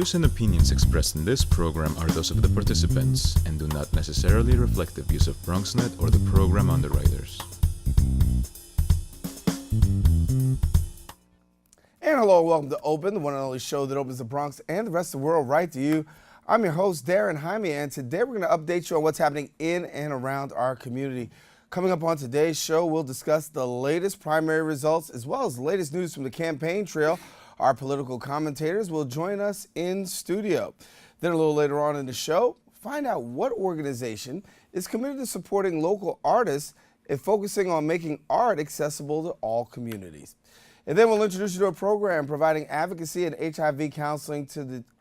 views and opinions expressed in this program are those of the participants and do not necessarily reflect the views of BronxNet or the program underwriters. And hello, welcome to Open, the one and only show that opens the Bronx and the rest of the world right to you. I'm your host, Daren Jaime, and today we're going to update you on what's happening in and around our community. Coming up on today's show, we'll discuss the latest primary results as well as the latest news from the campaign trail. Our political commentators will join us in studio. Then a little later on in the show, find out what organization is committed to supporting local artists and focusing on making art accessible to all communities. And then we'll introduce you to a program providing advocacy and HIV counseling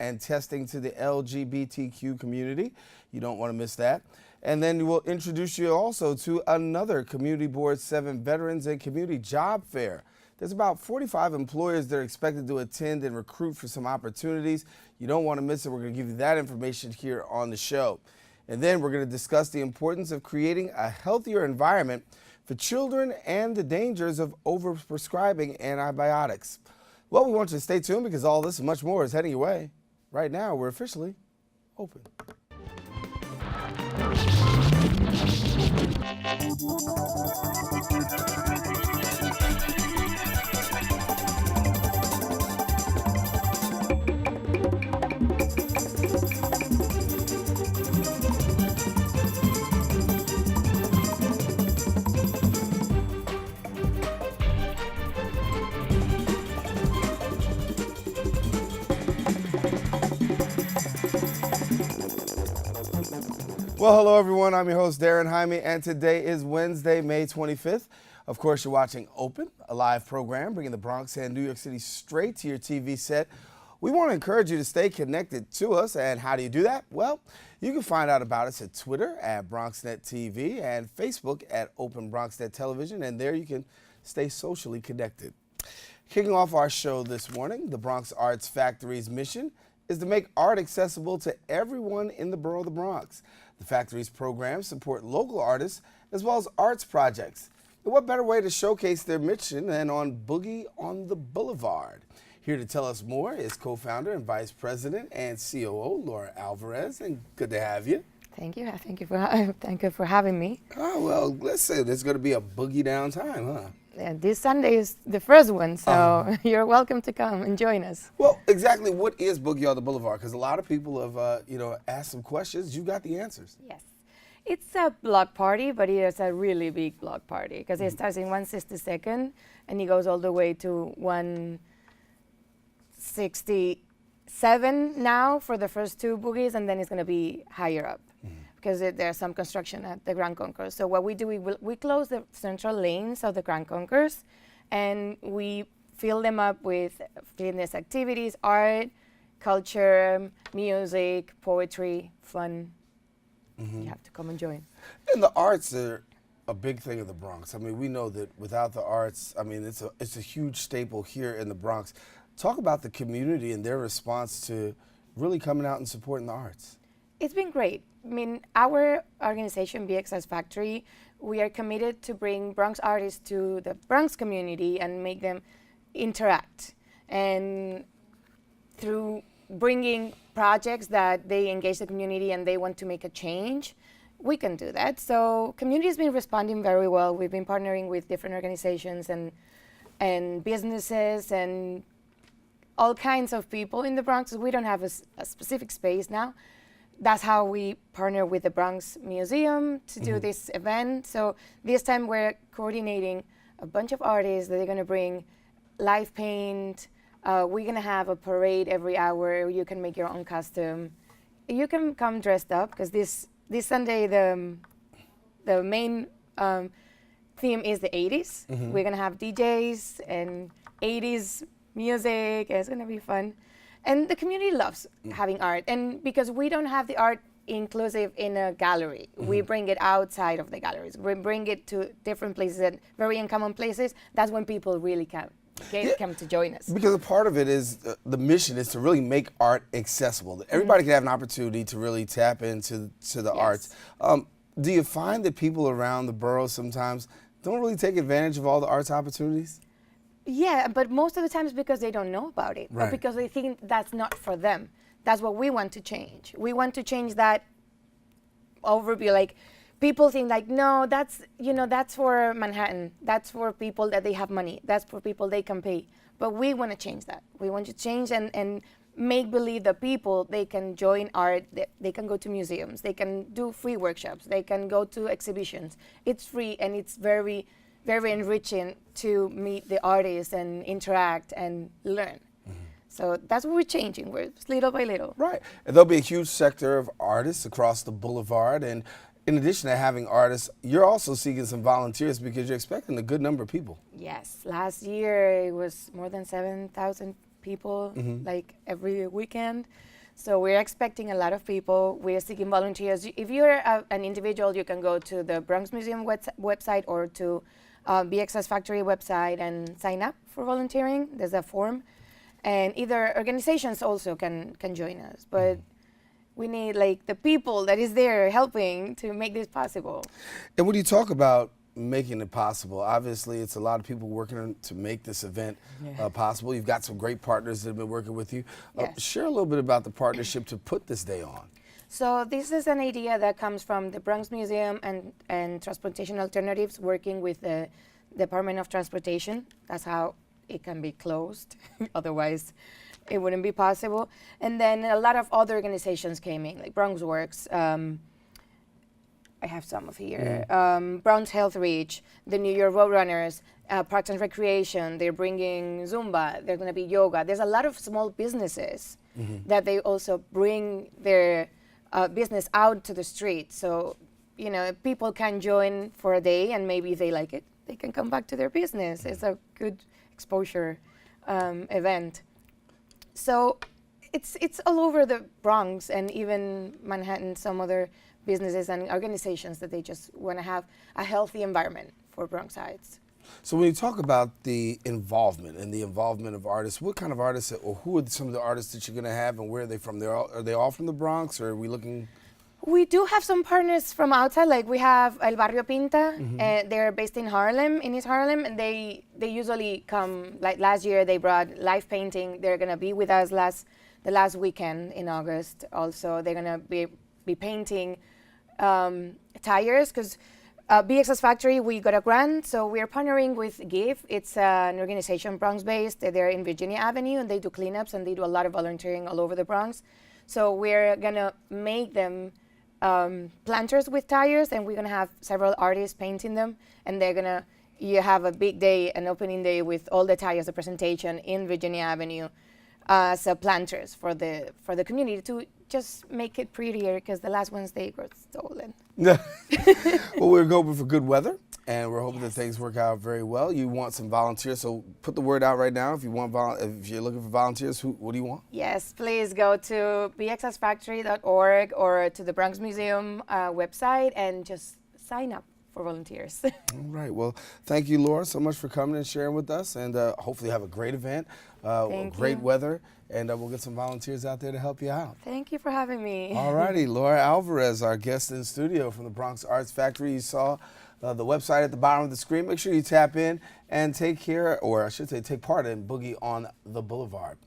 and testing to the LGBTQ community. You don't want to miss that. And then we'll introduce you also to another Community Board 7 Veterans and Community Job Fair. There's about 45 employers that are expected to attend and recruit for some opportunities. You don't want to miss it. We're going to give you that information here on the show. And then we're going to discuss the importance of creating a healthier environment for children and the dangers of overprescribing antibiotics. Well, we want you to stay tuned because all this and much more is heading your way. Right now, we're officially open. Well, hello everyone, I'm your host Daren Jaime, and today is Wednesday, May 25th. Of course, you're watching Open, a live program bringing the Bronx and New York City straight to your TV set. We want to encourage you to stay connected to us, and how do you do that? Well, you can find out about us at Twitter at BronxNet TV and Facebook at Open BronxNet Television, and there you can stay socially connected. Kicking off our show this morning, the Bronx Arts Factory's mission is to make art accessible to everyone in the borough of the Bronx. The Factory's programs support local artists as well as arts projects. And what better way to showcase their mission than on Boogie on the Boulevard? Here to tell us more is co-founder and vice president and COO Laura Alvarez, and good to have you. Thank you. Thank you for having me. Oh, well, listen, it's going to be a boogie down time, huh? Yeah, this Sunday is the first one, so you're welcome to come and join us. Well, exactly what is Boogie on the Boulevard? Because a lot of people have, asked some questions. You got the answers. Yes. It's a block party, but it is a really big block party because it starts in 162nd and it goes all the way to 167 now for the first two boogies, and then it's going to be higher up. Because there's some construction at the Grand Concourse. So what we do, we close the central lanes of the Grand Concourse, and we fill them up with fitness activities, art, culture, music, poetry, fun. You have to come and join. And the arts are a big thing in the Bronx. I mean, we know that without the arts, I mean, it's a huge staple here in the Bronx. Talk about the community and their response to really coming out and supporting the arts. It's been great. I mean, our organization, BXS Factory, we are committed to bring Bronx artists to the Bronx community and make them interact. And through bringing projects that they engage the community and they want to make a change, we can do that. So community has been responding very well. We've been partnering with different organizations and businesses and all kinds of people in the Bronx. We don't have a specific space now. That's how we partner with the Bronx Museum to do this event. So this time we're coordinating a bunch of artists that they're going to bring live paint. We're going to have a parade every hour. You can make your own costume. You can come dressed up because this Sunday the main theme is the 80s. We're going to have DJs and 80s music. It's going to be fun. And the community loves having art. And because we don't have the art inclusive in a gallery, we bring it outside of the galleries. We bring it to different places and very uncommon places. That's when people really come to join us. Because a part of it is, the mission is to really make art accessible. That everybody can have an opportunity to really tap into the arts. Do you find that people around the borough sometimes don't really take advantage of all the arts opportunities? Yeah, but most of the time it's because they don't know about it, or because they think that's not for them. that's what we want to change. We want to change that overview. Like, people think like, no, that's for Manhattan. That's for people that they have money. That's for people they can pay. But we want to change that. We want to change and make believe the people, they can join art, they can go to museums, they can do free workshops, they can go to exhibitions. It's free, and it's very, very enriching to meet the artists and interact and learn. So that's what we're changing. We're little by little. Right. And there'll be a huge sector of artists across the boulevard. And in addition to having artists, you're also seeking some volunteers because you're expecting a good number of people. Yes. Last year it was more than 7,000 people, like every weekend. So we're expecting a lot of people. We're seeking volunteers. If you're an individual, you can go to the Bronx Museum website or to BXS Factory website and sign up for volunteering. There's a form. And either organizations also can join us. But we need like the people that is there helping to make this possible. And when you talk about making it possible, obviously it's a lot of people working to make this event possible. You've got some great partners that have been working with you. Yes. Share a little bit about the partnership to put this day on. So this is an idea that comes from the Bronx Museum and Transportation Alternatives, working with the Department of Transportation. That's how it can be closed. Otherwise, it wouldn't be possible. And then a lot of other organizations came in, like Bronx Works. I have some of here. Bronx Health Reach, the New York Roadrunners, Parks and Recreation. They're bringing Zumba. There's going to be yoga. There's a lot of small businesses that they also bring their business out to the street. So, people can join for a day, and maybe if they like it, they can come back to their business. It's a good exposure event. So it's all over the Bronx and even Manhattan, some other businesses and organizations that they just want to have a healthy environment for Bronxites. So when you talk about the involvement and the involvement of artists, what kind of artists, or who are some of the artists that you're going to have, and where are they from? Are they all from the Bronx, or are we looking? We do have some partners from outside, like we have El Barrio Pinta, and they're based in Harlem, in East Harlem, and they usually come, like last year they brought live painting. They're gonna be with us the last weekend in August also. They're gonna be painting tires, because BXS Factory, we got a grant, so we're partnering with GIVE. It's an organization Bronx-based. They're in Virginia Avenue, and they do cleanups, and they do a lot of volunteering all over the Bronx. So we're gonna make them planters with tires, and we're gonna have several artists painting them, and you have a big day, an opening day with all the tires, the presentation in Virginia Avenue, as planters for the community to just make it prettier, because the last ones they got stolen. Well, we're hoping for good weather, and we're hoping that things work out very well. You want some volunteers, so put the word out right now. If you're looking for volunteers, what do you want? Yes, please go to bxsfactory.org or to the Bronx Museum website and just sign up for volunteers. All right. Well, thank you, Laura, so much for coming and sharing with us, and hopefully have a great event, great weather, and we'll get some volunteers out there to help you out. Thank you for having me. All righty. Laura Alvarez, our guest in studio from the Bronx Arts Factory. You saw the website at the bottom of the screen. Make sure you tap in and take part in Boogie on the Boulevard.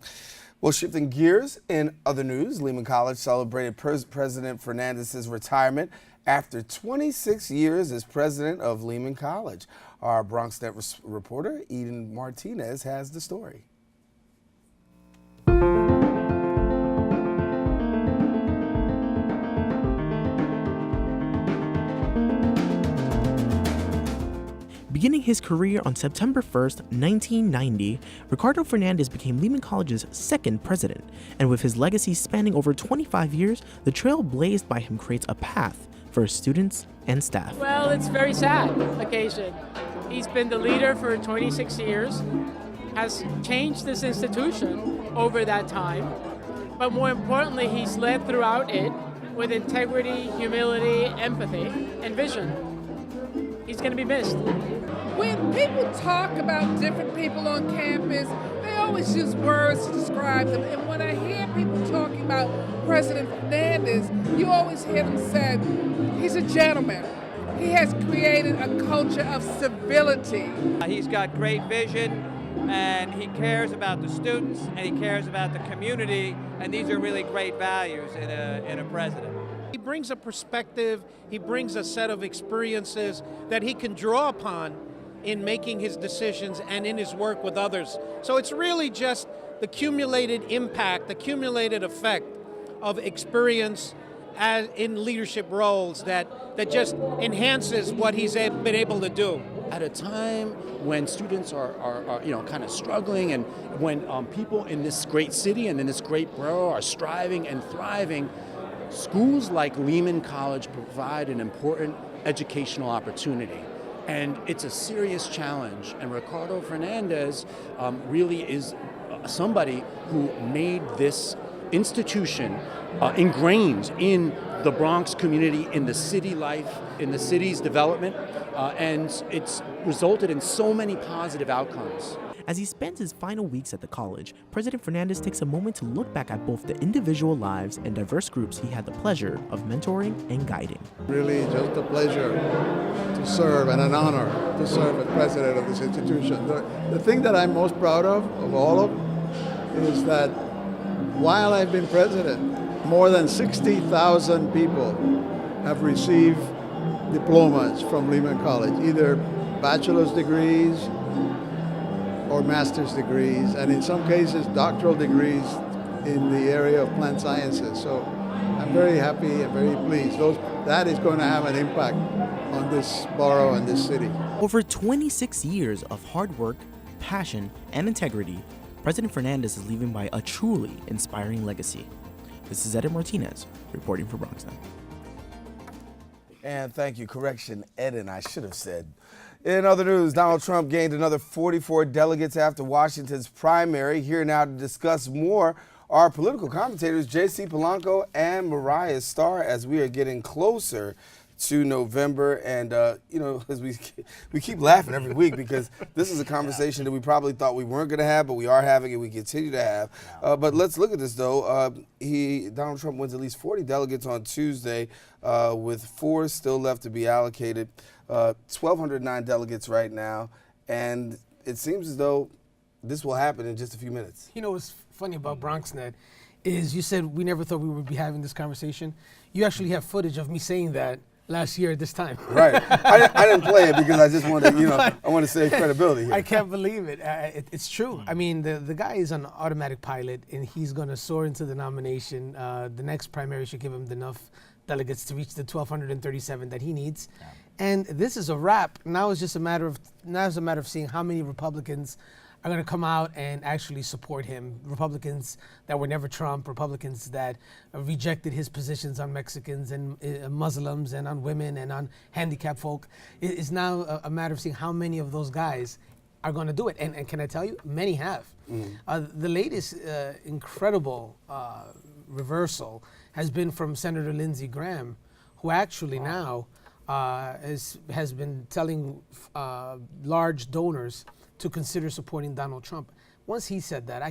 Well, shifting gears, in other news, Lehman College celebrated President Fernandez's retirement after 26 years as president of Lehman College. Our BronxNet reporter, Eden Martinez, has the story. Beginning his career on September 1st, 1990, Ricardo Fernandez became Lehman College's second president, and with his legacy spanning over 25 years, the trail blazed by him creates a path for his students and staff. Well, it's a very sad occasion. He's been the leader for 26 years, has changed this institution over that time, but more importantly, he's led throughout it with integrity, humility, empathy, and vision. He's going to be missed. When people talk about different people on campus, they always use words to describe them. And when I hear people talking about President Fernandez, you always hear them say, he's a gentleman. He has created a culture of civility. He's got great vision, and he cares about the students, and he cares about the community, and these are really great values in a president. He brings a perspective, he brings a set of experiences that he can draw upon in making his decisions and in his work with others. So it's really just the cumulated impact, the cumulated effect of experience as in leadership roles that just enhances what he's been able to do. At a time when students are kind of struggling, and when people in this great city and in this great borough are striving and thriving, schools like Lehman College provide an important educational opportunity. And it's a serious challenge. And Ricardo Fernandez really is somebody who made this institution ingrained in the Bronx community, in the city life, in the city's development, and it's resulted in so many positive outcomes. As he spends his final weeks at the college, President Fernandez takes a moment to look back at both the individual lives and diverse groups he had the pleasure of mentoring and guiding. Really just a pleasure to serve and an honor to serve as president of this institution. The thing that I'm most proud of all of, is that while I've been president, more than 60,000 people have received diplomas from Lehman College, either bachelor's degrees or master's degrees, and in some cases doctoral degrees in the area of plant sciences. So I'm very happy and very pleased. That is going to have an impact on this borough and this city. Over 26 years of hard work, passion, and integrity, President Fernandez is leaving by a truly inspiring legacy. This is Eden Martinez reporting for BronxNet. And thank you. Correction, Eden, I should have said. In other news, Donald Trump gained another 44 delegates after Washington's primary. Here now to discuss more are political commentators J.C. Polanco and Mariah Starr, as we are getting closer to November. And, as we keep laughing every week because this is a conversation that we probably thought we weren't going to have, but we are having and we continue to have. But let's look at this, though. Donald Trump wins at least 40 delegates on Tuesday, with 4 still left to be allocated. 1,209 delegates right now, and it seems as though this will happen in just a few minutes. You know what's funny about BronxNet is you said we never thought we would be having this conversation. You actually have footage of me saying that last year at this time. Right. I didn't play it because I just wanted, I want to save credibility here. I can't believe it. It's true. I mean, the guy is on automatic pilot, and he's going to soar into the nomination. The next primary should give him enough delegates to reach the 1,237 that he needs. Yeah. And this is a wrap. Now it's just a matter of seeing how many Republicans are going to come out and actually support him. Republicans that were never Trump, Republicans that rejected his positions on Mexicans and Muslims and on women and on handicapped folk. It's now a matter of seeing how many of those guys are going to do it. And can I tell you, many have. The latest incredible reversal has been from Senator Lindsey Graham, who actually now has been telling large donors to consider supporting Donald Trump. Once he said that,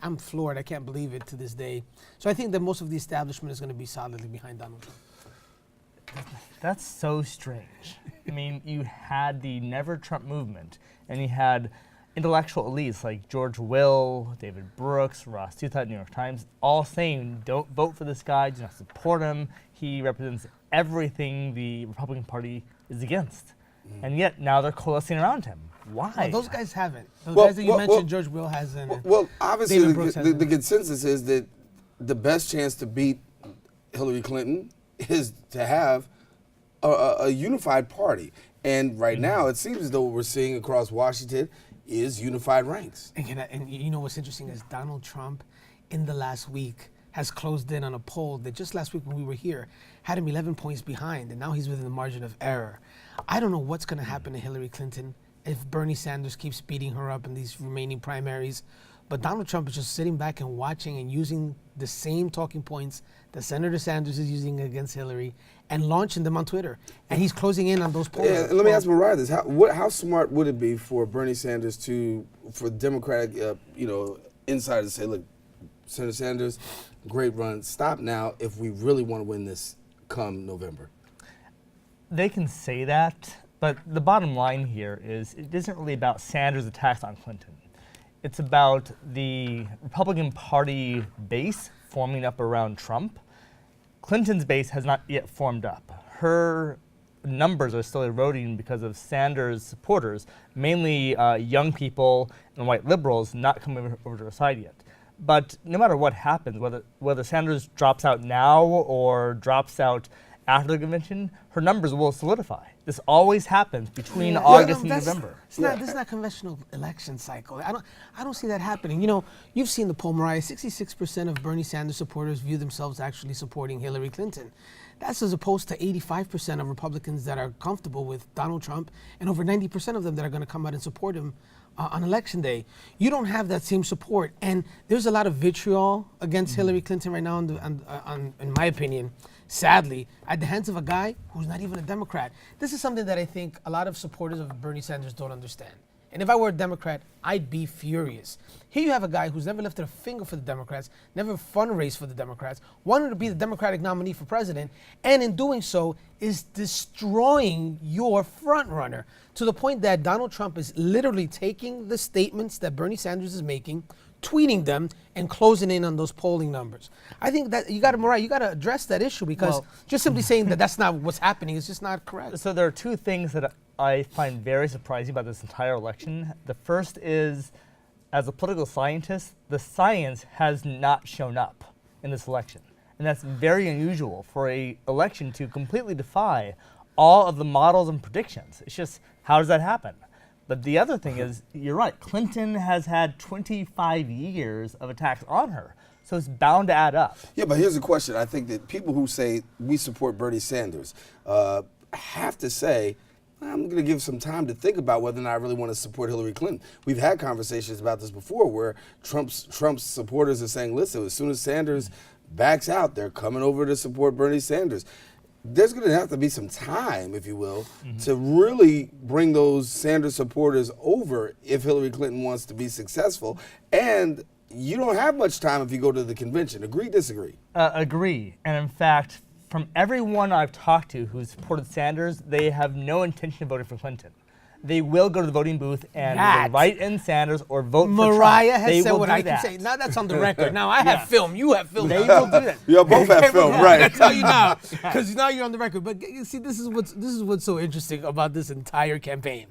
I'm floored. I can't believe it to this day. So I think that most of the establishment is going to be solidly behind Donald Trump. That's so strange. I mean, you had the Never Trump movement, and you had intellectual elites like George Will, David Brooks, Ross Douthat, New York Times, all saying, don't vote for this guy, do not support him. He represents everything the Republican Party is against. And yet, now they're coalescing around him. Why? Well, those guys haven't. Those guys that you mentioned, George Will hasn't. Well, obviously, the consensus is that the best chance to beat Hillary Clinton is to have a unified party. And right now, it seems as though what we're seeing across Washington is unified ranks. And you know what's interesting is Donald Trump, in the last week, has closed in on a poll that just last week when we were here had him 11 points behind, and now he's within the margin of error. I don't know what's going to happen to Hillary Clinton if Bernie Sanders keeps beating her up in these remaining primaries. But Donald Trump is just sitting back and watching and using the same talking points that Senator Sanders is using against Hillary and launching them on Twitter. And he's closing in on those polls. Yeah, let me ask Mariah this. How smart would it be for Bernie Sanders for Democratic, insiders to say, look, Senator Sanders, great run. Stop now if we really want to win this come November. They can say that, but the bottom line here is it isn't really about Sanders' attacks on Clinton. It's about the Republican Party base forming up around Trump. Clinton's base has not yet formed up. Her numbers are still eroding because of Sanders' supporters, mainly young people and white liberals, not coming over to her side yet. But no matter what happens, whether Sanders drops out now or drops out after the convention, her numbers will solidify. This always happens between August and November. This is not conventional election cycle. I don't see that happening. You know, you've seen the poll, Mariah. 66% of Bernie Sanders supporters view themselves actually supporting Hillary Clinton. That's as opposed to 85% of Republicans that are comfortable with Donald Trump, and over 90% of them that are going to come out and support him on election day. You don't have that same support, and there's a lot of vitriol against Hillary Clinton right now, in my opinion, sadly, at the hands of a guy who's not even a Democrat. This is something that I think a lot of supporters of Bernie Sanders don't understand. And if I were a Democrat, I'd be furious. Here you have a guy who's never lifted a finger for the Democrats, never fundraised for the Democrats, wanted to be the Democratic nominee for president, and in doing so is destroying your front runner to the point that Donald Trump is literally taking the statements that Bernie Sanders is making, tweeting them, and closing in on those polling numbers. I think that you got to address that issue, because just simply saying that that's not what's happening is just not correct. So there are two things that I find very surprising about this entire election. The first is, as a political scientist, the science has not shown up in this election. And that's very unusual for an election to completely defy all of the models and predictions. It's just, how does that happen? But the other thing is, you're right, Clinton has had 25 years of attacks on her, so it's bound to add up. Yeah, but here's the question. I think that people who say we support Bernie Sanders have to say, I'm going to give some time to think about whether or not I really want to support Hillary Clinton. We've had conversations about this before where Trump's supporters are saying, listen, as soon as Sanders backs out, they're coming over to support Bernie Sanders. There's going to have to be some time, if you will, to really bring those Sanders supporters over if Hillary Clinton wants to be successful. And you don't have much time if you go to the convention. Agree, disagree? Agree. And in fact, from everyone I've talked to who's supported Sanders, they have no intention of voting for Clinton. They will go to the voting booth and either write in Sanders or vote for Trump. Mariah has said what I can say. Now that's on the record. Now I have film. You have film. They will do that. You both have film, right? I tell you now, because now you're on the record. But you see, this is what's so interesting about this entire campaign.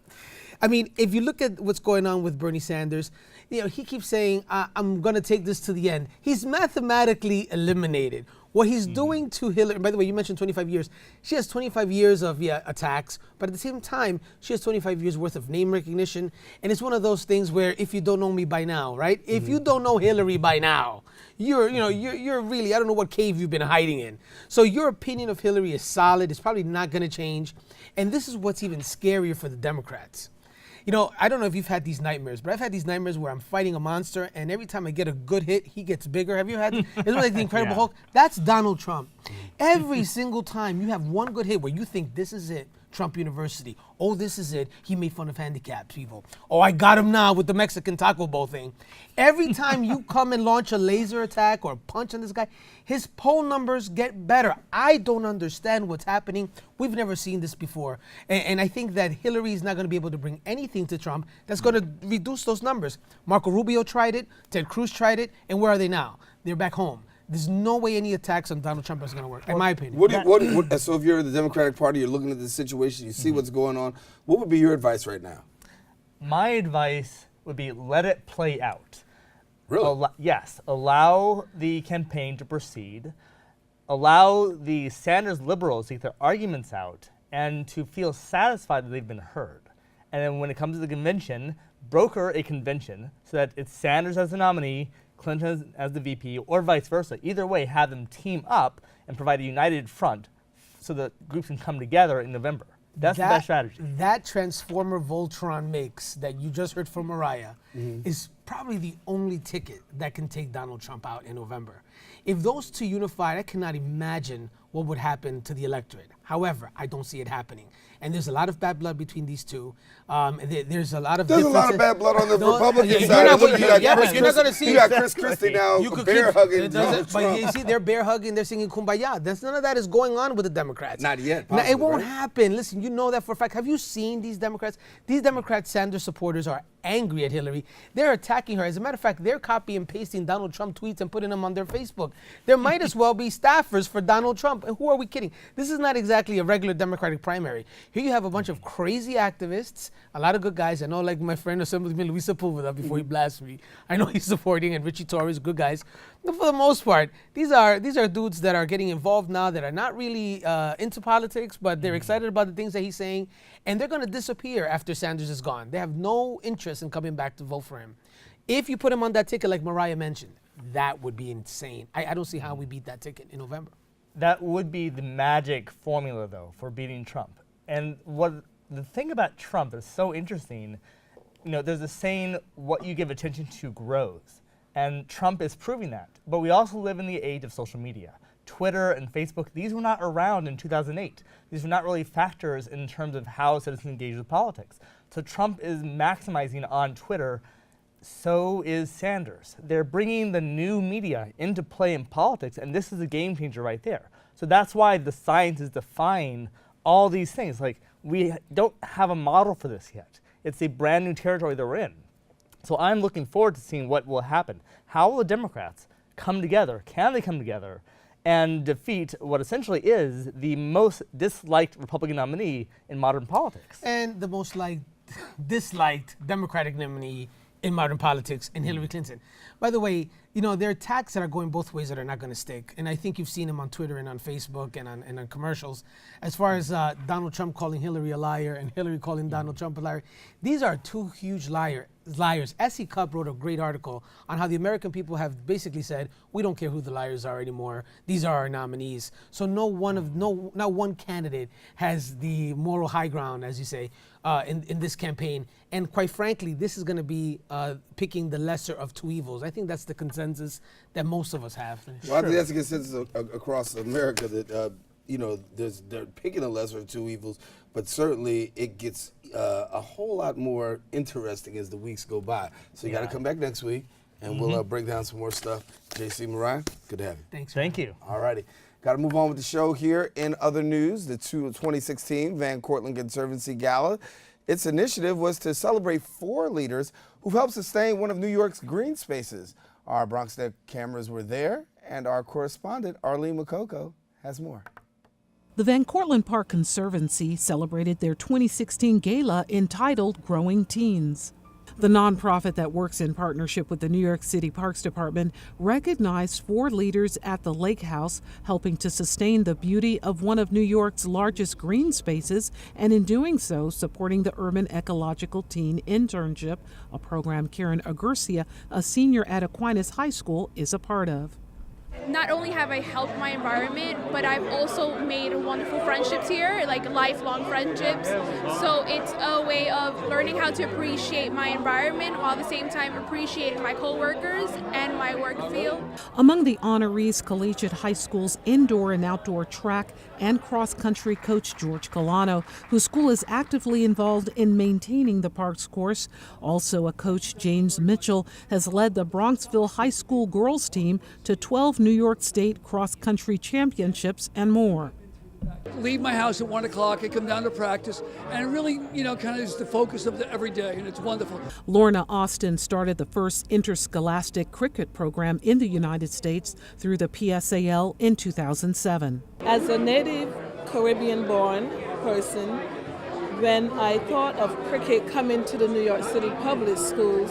I mean, if you look at what's going on with Bernie Sanders, you know, he keeps saying, I'm going to take this to the end. He's mathematically eliminated. What he's doing to Hillary, by the way, you mentioned 25 years. She has 25 years of attacks, but at the same time, she has 25 years worth of name recognition. And it's one of those things where if you don't know me by now, right? If you don't know Hillary by now, you're really, I don't know what cave you've been hiding in. So your opinion of Hillary is solid. It's probably not going to change. And this is what's even scarier for the Democrats. You know, I don't know if you've had these nightmares, but I've had these nightmares where I'm fighting a monster, and every time I get a good hit, he gets bigger. Have you had? It's like the Incredible Hulk. That's Donald Trump. Every single time you have one good hit where you think this is it, Trump University. Oh, this is it. He made fun of handicapped people. Oh, I got him now with the Mexican Taco Bowl thing. Every time you come and launch a laser attack or punch on this guy, his poll numbers get better. I don't understand what's happening. We've never seen this before. And I think that Hillary is not going to be able to bring anything to Trump that's going to reduce those numbers. Marco Rubio tried it. Ted Cruz tried it. And where are they now? They're back home. There's no way any attacks on Donald Trump is going to work, in my opinion. So if you're the Democratic Party, you're looking at the situation, you see what's going on, what would be your advice right now? My advice would be let it play out. Really? Yes. Allow the campaign to proceed. Allow the Sanders liberals to get their arguments out and to feel satisfied that they've been heard. And then when it comes to the convention, broker a convention so that it's Sanders as the nominee, Clinton as the VP, or vice versa. Either way, have them team up and provide a united front so that groups can come together in November. That's the best strategy. That Transformer Voltron mix that you just heard from Mariah is probably the only ticket that can take Donald Trump out in November. If those two unified, I cannot imagine what would happen to the electorate. However, I don't see it happening. And there's a lot of bad blood between these two. There's a lot of There's a lot of bad blood on the Republican side. You're not going to see you got Chris Christie now bear hugging Donald But Trump. you see, they're bear hugging, they're singing Kumbaya. None of that is going on with the Democrats. Not yet. Now, Possibly, it won't right? happen. Listen, you know that for a fact. Have you seen these Democrats? These Democrat Sanders supporters are angry at Hillary. They're attacking her. As a matter of fact, they're copy and pasting Donald Trump tweets and putting them on their Facebook. There might as well be staffers for Donald Trump. And who are we kidding? This is not exactly a regular Democratic primary. Here you have a bunch of crazy activists, a lot of good guys. I know, like my friend Assemblyman Luis Sepulveda, before he blasts me, I know he's supporting, and Richie Torres, good guys. But for the most part, these are dudes that are getting involved now that are not really into politics, but they're excited about the things that he's saying, and they're going to disappear after Sanders is gone. They have no interest in coming back to vote for him. If you put him on that ticket, like Mariah mentioned, that would be insane. I don't see how we beat that ticket in November. That would be the magic formula, though, for beating Trump. And the thing about Trump that's so interesting, there's a saying, what you give attention to grows. And Trump is proving that. But we also live in the age of social media. Twitter and Facebook, these were not around in 2008. These were not really factors in terms of how citizens engage with politics. So Trump is maximizing on Twitter. So is Sanders. They're bringing the new media into play in politics, and this is a game changer right there. So that's why the science is defying all these things. Like, we don't have a model for this yet. It's a brand new territory that we're in. So I'm looking forward to seeing what will happen. How will the Democrats come together? Can they come together and defeat what essentially is the most disliked Republican nominee in modern politics? And the most disliked Democratic nominee in modern politics, in Hillary Clinton. By the way, there are attacks that are going both ways that are not going to stick. And I think you've seen them on Twitter and on Facebook and on commercials. As far as Donald Trump calling Hillary a liar and Hillary calling Donald Trump a liar, these are two huge liars. S.E. Cupp wrote a great article on how the American people have basically said, we don't care who the liars are anymore. These are our nominees. So not one candidate has the moral high ground, as you say, in this campaign. And quite frankly, this is going to be picking the lesser of two evils. I think that's the consensus that most of us have. Well, I think that's a consensus across America that, they're picking the lesser of two evils, but certainly it gets a whole lot more interesting as the weeks go by. So you got to come back next week, and we'll break down some more stuff. J.C. Mariah, good to have you. Thanks. Thank you. All righty. Got to move on with the show here. In other news, the 2016 Van Cortlandt Conservancy Gala, its initiative was to celebrate 4 leaders who've helped sustain one of New York's green spaces. Our BronxNet cameras were there, and our correspondent, Arlene Makoko, has more. The Van Cortlandt Park Conservancy celebrated their 2016 gala entitled Growing Teens. The nonprofit that works in partnership with the New York City Parks Department recognized 4 leaders at the Lake House, helping to sustain the beauty of one of New York's largest green spaces, and in doing so, supporting the Urban Ecological Teen Internship, a program Karen Agurcia, a senior at Aquinas High School, is a part of. Not only have I helped my environment, but I've also made wonderful friendships here, like lifelong friendships. So it's a way of learning how to appreciate my environment while at the same time appreciating my coworkers and my work field. Among the honorees, Collegiate High School's indoor and outdoor track and cross-country coach George Colano, whose school is actively involved in maintaining the park's course. Also, a coach, James Mitchell, has led the Bronxville High School girls team to 12 New York State cross-country championships and more. Leave my house at 1 o'clock, I come down to practice, and it really, kind of is the focus of every day, and it's wonderful. Lorna Austin started the first interscholastic cricket program in the United States through the PSAL in 2007. As a native Caribbean-born person, when I thought of cricket coming to the New York City public schools,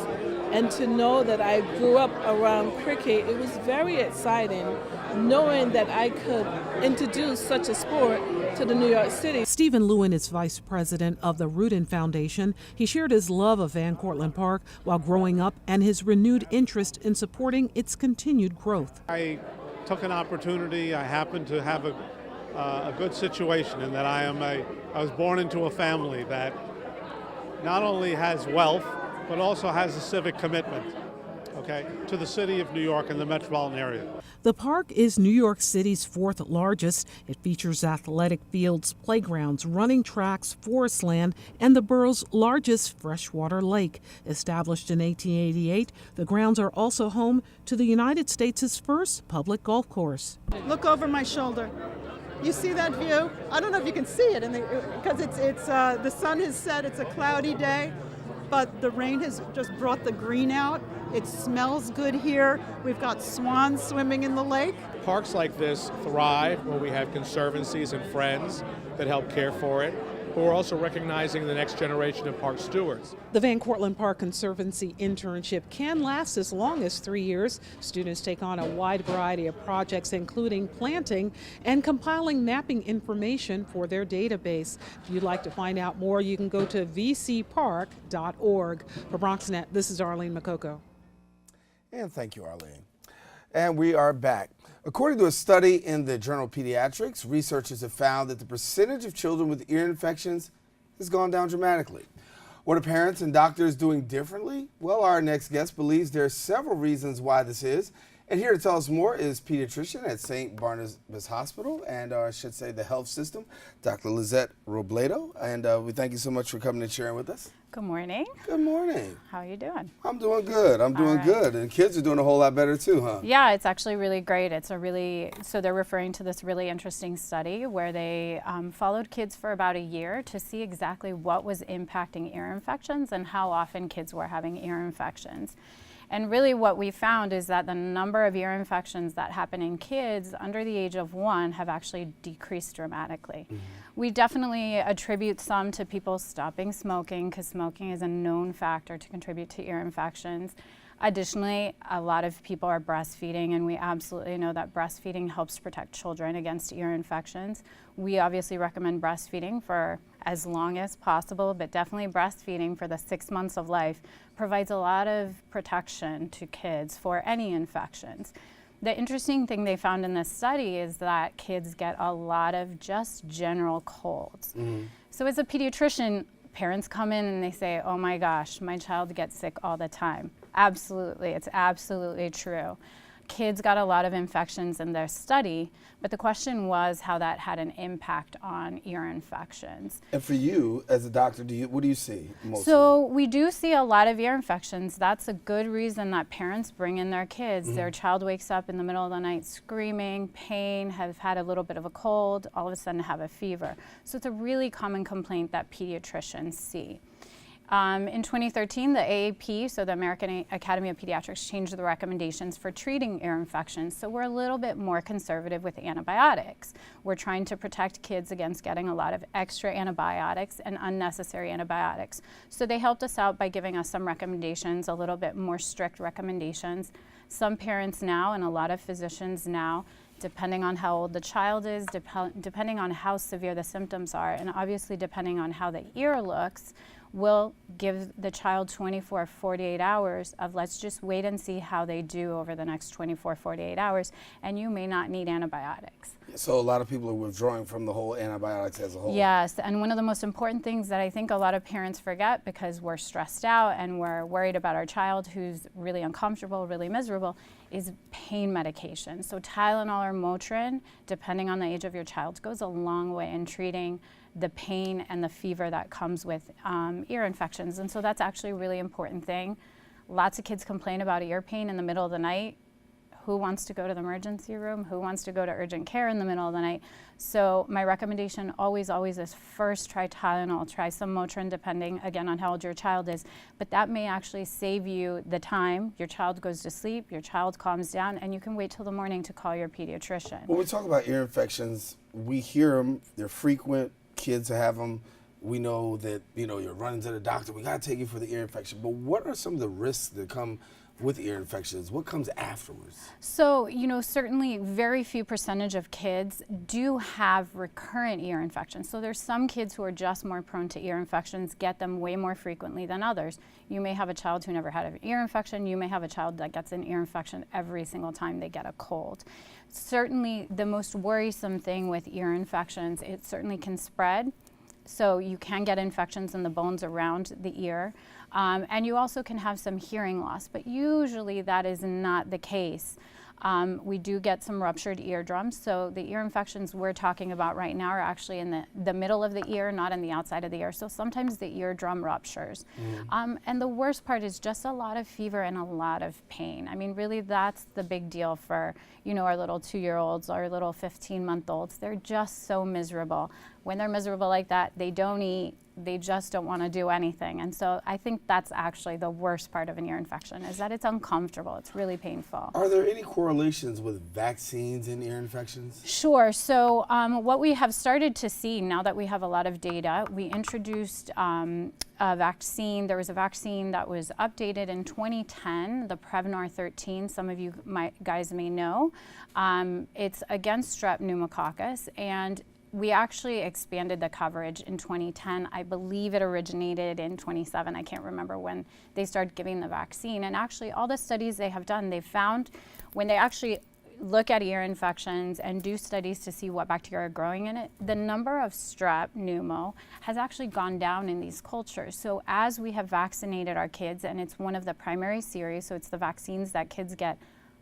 and to know that I grew up around cricket, it was very exciting knowing that I could introduce such a sport to the New York City. Stephen Lewin is vice president of the Rudin Foundation. He shared his love of Van Cortlandt Park while growing up and his renewed interest in supporting its continued growth. I took an opportunity. I happened to have a good situation in that I was born into a family that not only has wealth, but also has a civic commitment. okay, to the city of New York and the metropolitan area. The park is New York City's fourth largest. It features athletic fields, playgrounds, running tracks, forest land, and the borough's largest freshwater lake. Established in 1888, the grounds are also home to the United States' first public golf course. Look over my shoulder. You see that view? I don't know if you can see it because it's the sun has set. It's a cloudy day, but the rain has just brought the green out. It smells good here. We've got swans swimming in the lake. Parks like this thrive where we have conservancies and friends that help care for it, but we're also recognizing the next generation of park stewards. The Van Cortlandt Park Conservancy internship can last as long as 3 years. Students take on a wide variety of projects, including planting and compiling mapping information for their database. If you'd like to find out more, you can go to vcpark.org. For BronxNet, this is Arlene Makoko. And thank you, Arlene. And we are back. According to a study in the Journal of Pediatrics, researchers have found that the percentage of children with ear infections has gone down dramatically. What are parents and doctors doing differently? Well, our next guest believes there are several reasons why this is. And here to tell us more is pediatrician at St. Barnabas Hospital, and I should say the health system, Dr. Lizette Robledo. And we thank you so much for coming and sharing with us. Good morning. Good morning. How are you doing? I'm doing good. I'm doing good. And kids are doing a whole lot better too, huh? Yeah, it's actually really great. So they're referring to this really interesting study where they followed kids for about a year to see exactly what was impacting ear infections and how often kids were having ear infections. And really what we found is that the number of ear infections that happen in kids under the age of 1 have actually decreased dramatically. Mm-hmm. We definitely attribute some to people stopping smoking because smoking is a known factor to contribute to ear infections. Additionally, a lot of people are breastfeeding, and we absolutely know that breastfeeding helps protect children against ear infections. We obviously recommend breastfeeding for as long as possible, but definitely breastfeeding for the 6 months of life provides a lot of protection to kids for any infections. The interesting thing they found in this study is that kids get a lot of just general colds. Mm-hmm. So as a pediatrician, parents come in and they say, oh my gosh, my child gets sick all the time. Absolutely, it's absolutely true. Kids got a lot of infections in their study, but the question was how that had an impact on ear infections. And for you, as a doctor, what do you see mostly? So we do see a lot of ear infections. That's a good reason that parents bring in their kids. Mm-hmm. Their child wakes up in the middle of the night screaming, pain, have had a little bit of a cold, all of a sudden have a fever. So it's a really common complaint that pediatricians see. In 2013, the AAP, so the American Academy of Pediatrics, changed the recommendations for treating ear infections. So we're a little bit more conservative with antibiotics. We're trying to protect kids against getting a lot of extra antibiotics and unnecessary antibiotics. So they helped us out by giving us some recommendations, a little bit more strict recommendations. Some parents now and a lot of physicians now, depending on how old the child is, depending on how severe the symptoms are, and obviously depending on how the ear looks, we'll give the child 24, 48 hours of let's just wait and see how they do over the next 24, 48 hours, and you may not need antibiotics. So a lot of people are withdrawing from the whole antibiotics as a whole. Yes, and one of the most important things that I think a lot of parents forget because we're stressed out and we're worried about our child who's really uncomfortable, really miserable, is pain medication. So Tylenol or Motrin, depending on the age of your child, goes a long way in treating the pain and the fever that comes with ear infections. And so that's actually a really important thing. Lots of kids complain about ear pain in the middle of the night. Who wants to go to the emergency room? Who wants to go to urgent care in the middle of the night? So my recommendation always is first try Tylenol, try some Motrin depending again on how old your child is. But that may actually save you the time. Your child goes to sleep, your child calms down, and you can wait till the morning to call your pediatrician. When we talk about ear infections, we hear them, they're frequent, kids have them. We know that, you're running to the doctor, we gotta take you for the ear infection. But what are some of the risks that come with ear infections? What comes afterwards? So, certainly very few percentage of kids do have recurrent ear infections. So there's some kids who are just more prone to ear infections, get them way more frequently than others. You may have a child who never had an ear infection. You may have a child that gets an ear infection every single time they get a cold. Certainly the most worrisome thing with ear infections, it certainly can spread. so you can get infections in the bones around the ear. And you also can have some hearing loss, but usually that is not the case. We do get some ruptured eardrums, so the ear infections we're talking about right now are actually in the middle of the ear, not in the outside of the ear. So sometimes the eardrum ruptures. And the worst part is just a lot of fever and a lot of pain. I mean, really that's the big deal for, our little 2-year-olds, our little 15-month-olds. They're just so miserable. When they're miserable like that, they don't eat, they just don't want to do anything. And so I think that's actually the worst part of an ear infection, is that it's uncomfortable. It's really painful. Are there any correlations with vaccines and ear infections? Sure. So what we have started to see now that we have a lot of data, we introduced a vaccine. There was a vaccine that was updated in 2010, the Prevnar 13. Some of you guys may know. It's against strep pneumococcus, and we actually expanded the coverage in 2010. I believe it originated in 2007. I can't remember when they started giving the vaccine. And actually, all the studies they have done, they found when they actually look at ear infections and do studies to see what bacteria are growing in it, the number of strep pneumo has actually gone down in these cultures. So as we have vaccinated our kids, and it's one of the primary series, so it's the vaccines that kids get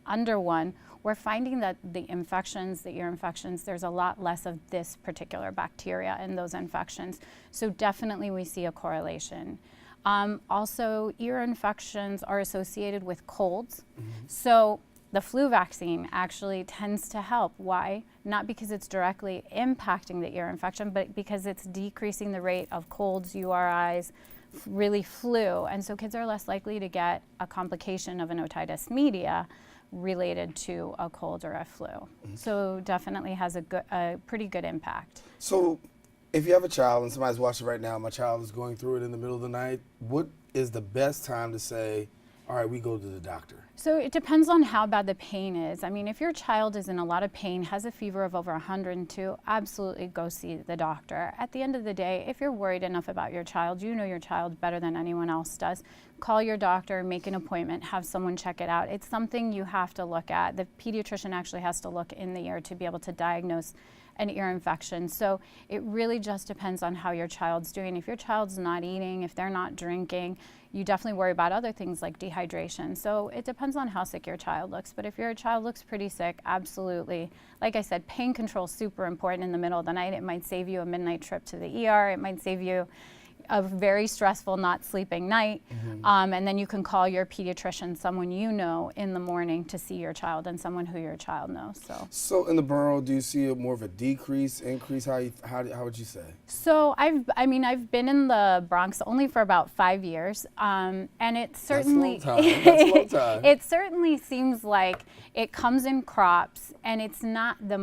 under 1, we're finding that the infections, the ear infections, there's a lot less of this particular bacteria in those infections. So definitely we see a correlation. Also, ear infections are associated with colds. So the flu vaccine actually tends to help. Why? Not because it's directly impacting the ear infection, but because it's decreasing the rate of colds, URIs, really flu. And so kids are less likely to get a complication of an otitis media related to a cold or a flu. So definitely has a pretty good impact. So if you have a child and somebody's watching right now, my child is going through it in the middle of the night, what is the best time to say, all right, we go to the doctor? So it depends on how bad the pain is. I mean, if your child is in a lot of pain, has a fever of over 102, absolutely go see the doctor. At the end of the day, if you're worried enough about your child, you know your child better than anyone else does, call your doctor, make an appointment, have someone check it out. It's something you have to look at. The pediatrician actually has to look in the ear to be able to diagnose an ear infection. So it really just depends on how your child's doing. If your child's not eating, if they're not drinking, you definitely worry about other things like dehydration. So it depends on how sick your child looks. But if your child looks pretty sick, absolutely. Like I said, pain control is super important in the middle of the night. It might save you a midnight trip to the ER. It might save you a very stressful not sleeping night. And then you can call your pediatrician, someone you know, in the morning to see your child, and someone who your child knows. So in the borough, do you see more of a decrease, increase? How would you say? So I've been in the Bronx only for about 5 years, and it certainly That's a long time. it certainly seems like it comes in crops, and it's not the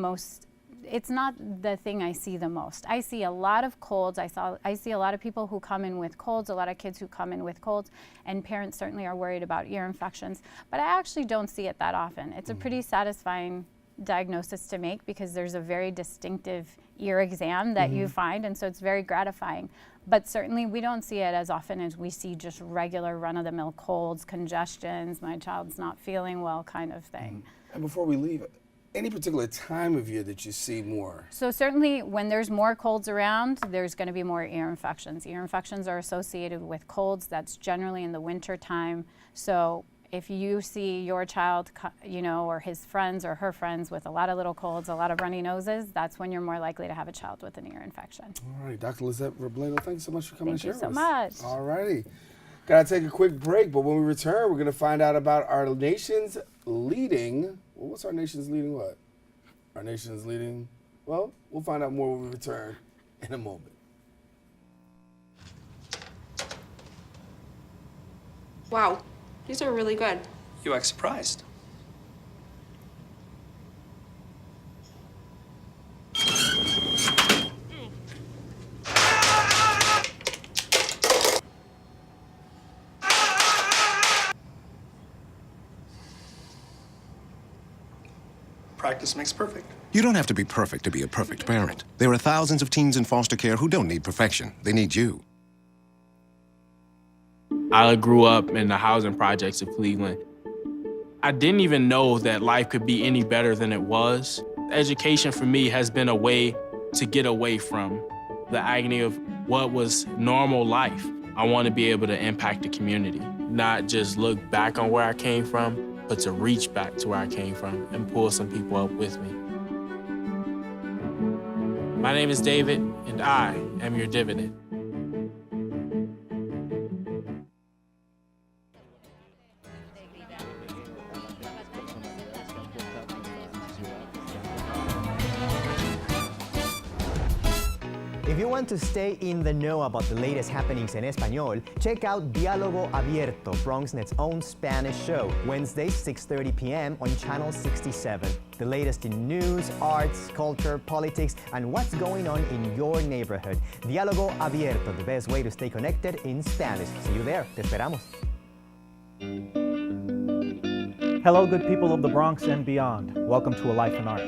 thing I see the most. I see a lot of colds. I see a lot of people who come in with colds, a lot of kids who come in with colds, and parents certainly are worried about ear infections. But I actually don't see it that often. It's a pretty satisfying diagnosis to make because there's a very distinctive ear exam that you find, and so it's very gratifying. But certainly we don't see it as often as we see just regular run-of-the-mill colds, congestions, my child's not feeling well kind of thing. And before we leave, any particular time of year that you see more? So certainly when there's more colds around, there's going to be more ear infections. Ear infections are associated with colds. That's generally in the winter time. So if you see your child, or his friends or her friends with a lot of little colds, a lot of runny noses, that's when you're more likely to have a child with an ear infection. All right, Dr. Lizette Robledo, thank you so much for coming and sharing Thank with you so us. much. All righty. Got to take a quick break, but when we return, we're going to find out about our nation's leading, what's our nation's leading what? Our nation's leading, well, we'll find out more when we return in a moment. Wow, these are really good. You act surprised. Practice makes perfect. You don't have to be perfect to be a perfect parent. There are thousands of teens in foster care who don't need perfection. They need you. I grew up in the housing projects of Cleveland. I didn't even know that life could be any better than it was. Education for me has been a way to get away from the agony of what was normal life. I want to be able to impact the community, not just look back on where I came from, but to reach back to where I came from and pull some people up with me. My name is David, and I am your dividend. If you want to stay in the know about the latest happenings in Español, check out Diálogo Abierto, BronxNet's own Spanish show, Wednesdays 6:30 p.m. on Channel 67. The latest in news, arts, culture, politics, and what's going on in your neighborhood. Diálogo Abierto, the best way to stay connected in Spanish. See you there. Te esperamos. Hello, good people of the Bronx and beyond. Welcome to A Life in Art.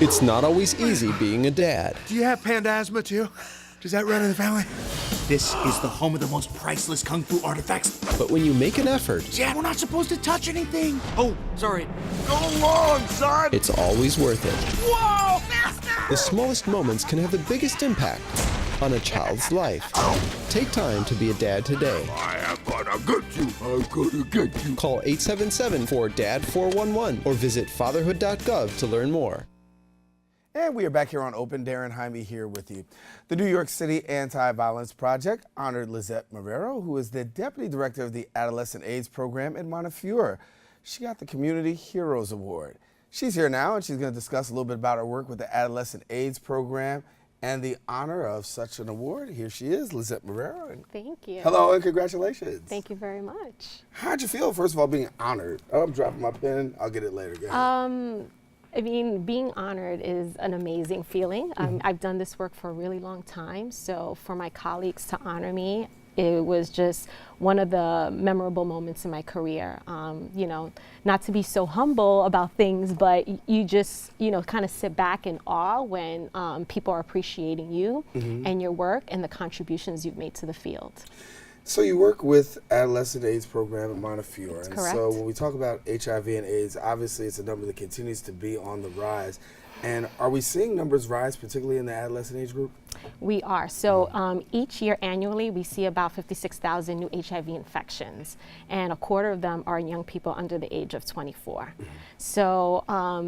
It's not always easy being a dad. Do you have panda asthma too? Does that run in the family? This is the home of the most priceless kung fu artifacts. But when you make an effort, Dad, we're not supposed to touch anything. Oh, sorry. Go along, son. it's always worth it. Whoa, faster! The smallest moments can have the biggest impact on a child's life. Take time to be a dad today. I am gonna get you. I'm gonna get you. Call 877-4DAD-411 or visit fatherhood.gov to learn more. And we are back here on Open. Daren Jaime here with you. The New York City Anti-Violence Project honored Lizette Marrero, who is the Deputy Director of the Adolescent AIDS Program in Montefiore. She got the Community Heroes Award. She's here now, and she's going to discuss a little bit about her work with the Adolescent AIDS Program and the honor of such an award. Here she is, Lizette Marrero. Thank you. Hello and congratulations. Thank you very much. How'd you feel, first of all, being honored? Oh, I'm dropping my pen. I'll get it later. Go ahead. I mean, being honored is an amazing feeling. I've done this work for a really long time, so for my colleagues to honor me, it was just one of the memorable moments in my career. You know, not to be so humble about things, but you just, you know, kind of sit back in awe when people are appreciating you and your work and the contributions you've made to the field. So you work with Adolescent AIDS Program at Montefiore. That's and correct. so when we talk about HIV and AIDS, obviously it's a number that continues to be on the rise. And are we seeing numbers rise, particularly in the adolescent age group? We are. So each year annually, we see about 56,000 new HIV infections, and a quarter of them are in young people under the age of 24. So,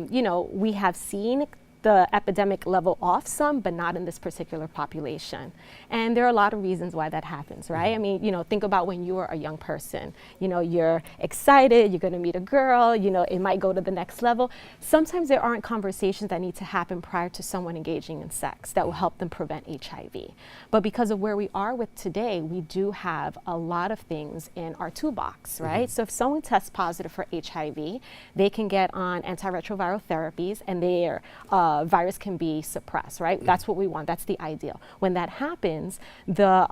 you know, we have seen the epidemic level off some, but not in this particular population. And there are a lot of reasons why that happens, right? I mean, you know, think about when you were a young person. You know, you're excited, you're gonna meet a girl, you know, it might go to the next level. Sometimes there aren't conversations that need to happen prior to someone engaging in sex that will help them prevent HIV. But because of where we are with today, we do have a lot of things in our toolbox, right? So if someone tests positive for HIV, they can get on antiretroviral therapies and their virus can be suppressed, right? That's what we want, that's the ideal. When that happens, the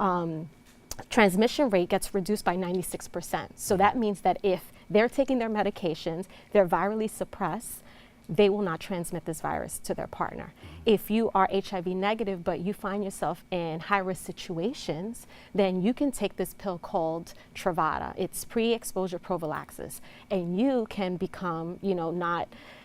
transmission rate gets reduced by 96%. So that means that if they're taking their medications, they're virally suppressed, they will not transmit this virus to their partner. If you are HIV negative, but you find yourself in high-risk situations, then you can take this pill called Truvada. It's pre-exposure prophylaxis, and you can become, you know,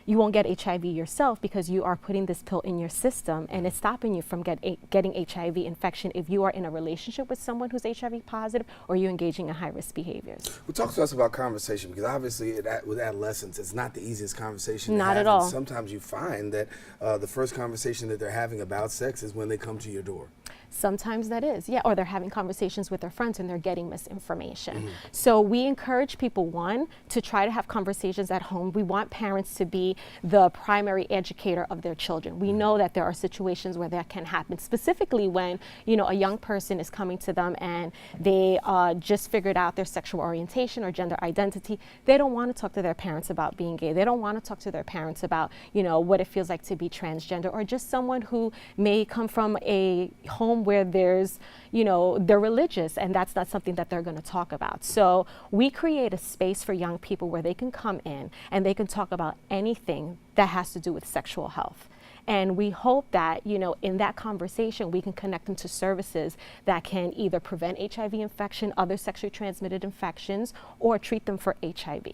you won't get HIV yourself because you are putting this pill in your system, and it's stopping you from getting HIV infection if you are in a relationship with someone who's HIV positive or you're engaging in high-risk behaviors. Well, talk to us about conversation, because obviously with adolescents, it's not the easiest conversation Not to have. at all. And sometimes you find that the first conversation that they're having about sex is when they come to your door. Sometimes that is, yeah, or they're having conversations with their friends and they're getting misinformation. So we encourage people, one, to try to have conversations at home. We want parents to be the primary educator of their children. We know that there are situations where that can happen, specifically when, you know, a young person is coming to them and they just figured out their sexual orientation or gender identity. They don't want to talk to their parents about being gay. They don't want to talk to their parents about, you know, what it feels like to be transgender, or just someone who may come from a home home where there's, they're religious, and that's not something that they're going to talk about. So we create a space for young people where they can come in and they can talk about anything that has to do with sexual health. And we hope that, in that conversation, we can connect them to services that can either prevent HIV infection, other sexually transmitted infections, or treat them for HIV.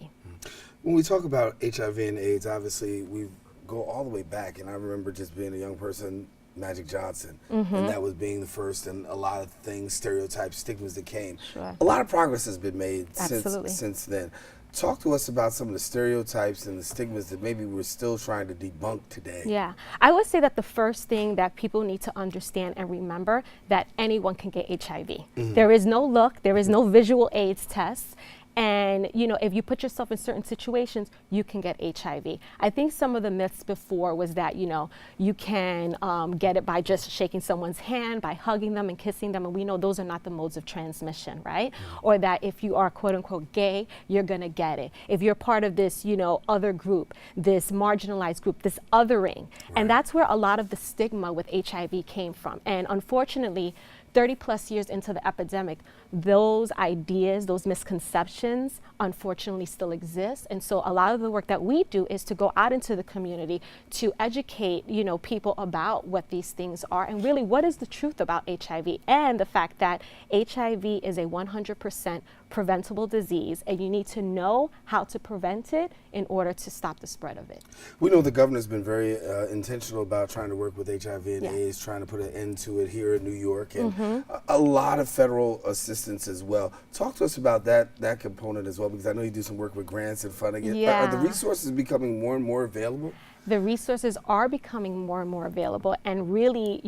When we talk about HIV and AIDS, obviously we go all the way back, and I remember just being a young person, Magic Johnson, and that was being the first, and a lot of things, stereotypes, stigmas that came. Sure. A lot of progress has been made Absolutely. since then. Talk to us about some of the stereotypes and the stigmas that maybe we're still trying to debunk today. Yeah, I would say that the first thing that people need to understand and remember that anyone can get HIV. There is no look, there is no visual AIDS tests. And, if you put yourself in certain situations, you can get HIV. I think some of the myths before was that, you can get it by just shaking someone's hand, by hugging them and kissing them. And we know those are not the modes of transmission, right? Or that if you are quote unquote gay, you're going to get it. If you're part of this, other group, this marginalized group, this othering. And that's where a lot of the stigma with HIV came from. And unfortunately, 30 plus years into the epidemic, those ideas, those misconceptions, unfortunately still exist. And so a lot of the work that we do is to go out into the community to educate, people about what these things are and really what is the truth about HIV and the fact that HIV is a 100% preventable disease, and you need to know how to prevent it in order to stop the spread of it. We know the governor's been very intentional about trying to work with HIV and Yes. AIDS, trying to put an end to it here in New York, and a lot of federal assistance as well. Talk to us about that component as well, because I know you do some work with grants and funding it. Yeah. Are the resources becoming more and more available? The resources are becoming more and more available, and really,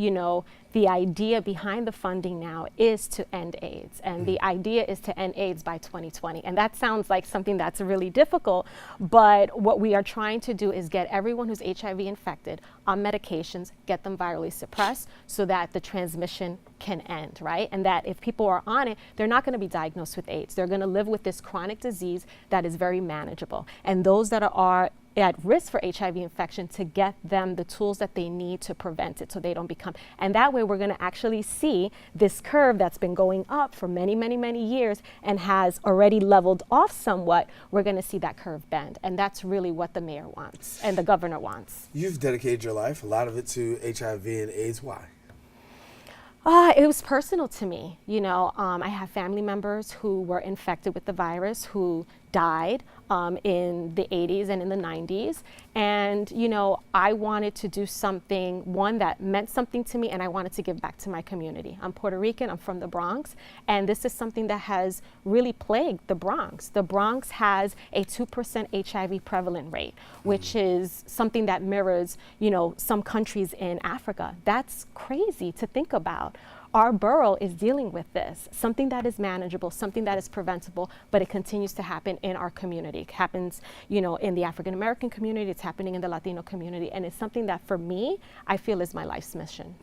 the idea behind the funding now is to end AIDS, and the idea is to end AIDS by 2020. And that sounds like something that's really difficult, but what we are trying to do is get everyone who's HIV infected on medications, get them virally suppressed so that the transmission can end, right? And that if people are on it, they're not going to be diagnosed with AIDS. They're going to live with this chronic disease that is very manageable. And those that are at risk for HIV infection, to get them the tools that they need to prevent it so they don't become. And that way we're going to actually see this curve that's been going up for many, many, many years and has already leveled off somewhat. We're going to see that curve bend. And that's really what the mayor wants and the governor wants. You've dedicated your life, a lot of it, to HIV and AIDS. Why? It was personal to me. I have family members who were infected with the virus who died in the 80s and in the 90s. And, I wanted to do something, one, that meant something to me, and I wanted to give back to my community. I'm Puerto Rican, I'm from the Bronx, and this is something that has really plagued the Bronx. The Bronx has a 2% HIV prevalent rate, which is something that mirrors, some countries in Africa. That's crazy to think about. Our borough is dealing with this, something that is manageable, something that is preventable, but it continues to happen in our community. It happens, in the African American community, it's happening in the Latino community, and it's something that for me, I feel is my life's mission.